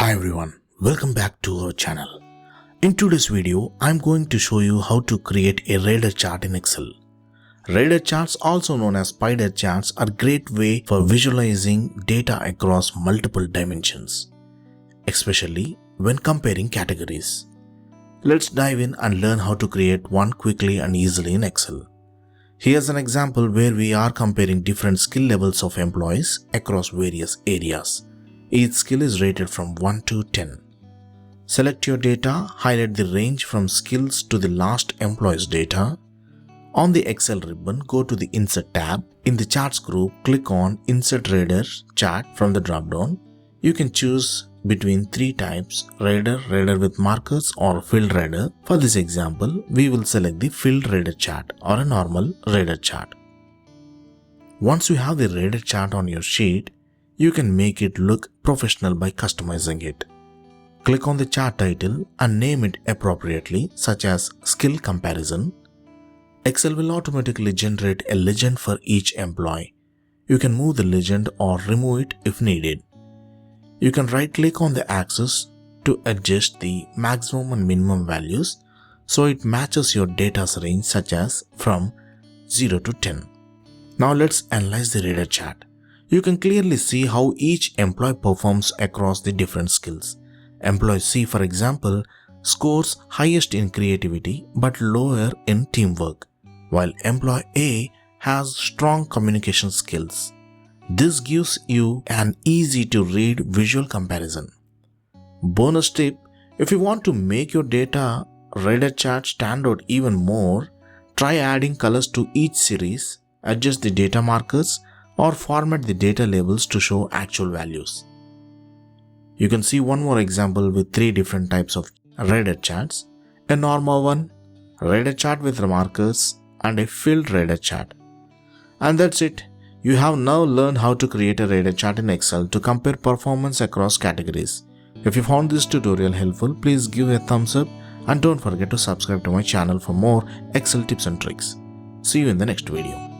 Hi everyone, welcome back to our channel. In today's video, I'm going to show you how to create a radar chart in Excel. Radar charts, also known as spider charts, are a great way for visualizing data across multiple dimensions, especially when comparing categories. Let's dive in and learn how to create one quickly and easily in Excel. Here's an example where we are comparing different skill levels of employees across various areas. Each skill is rated from 1 to 10. Select your data, highlight the range from skills to the last employee's data. On the Excel ribbon, go to the Insert tab. In the Charts group, click on Insert Radar Chart from the drop-down. You can choose between three types: radar, radar with markers, or filled radar. For this example, we will select the filled radar chart or a normal radar chart. Once you have the radar chart on your sheet, you can make it look professional by customizing it. Click on the chart title and name it appropriately, such as Skill Comparison. Excel will automatically generate a legend for each employee. You can move the legend or remove it if needed. You can right-click on the axis to adjust the maximum and minimum values so it matches your data's range, such as from 0 to 10. Now let's analyze the radar chart. You can clearly see how each employee performs across the different skills. Employee C, for example, scores highest in creativity but lower in teamwork, while employee A has strong communication skills. This gives you an easy to read visual comparison. Bonus tip: if you want to make your data radar chart stand out even more, try adding colors to each series, adjust the data markers, or format the data labels to show actual values. You can see one more example with three different types of radar charts: a normal one, radar chart with markers, and a filled radar chart. And that's it. You have now learned how to create a radar chart in Excel to compare performance across categories. If you found this tutorial helpful, please give a thumbs up and don't forget to subscribe to my channel for more Excel tips and tricks. See you in the next video.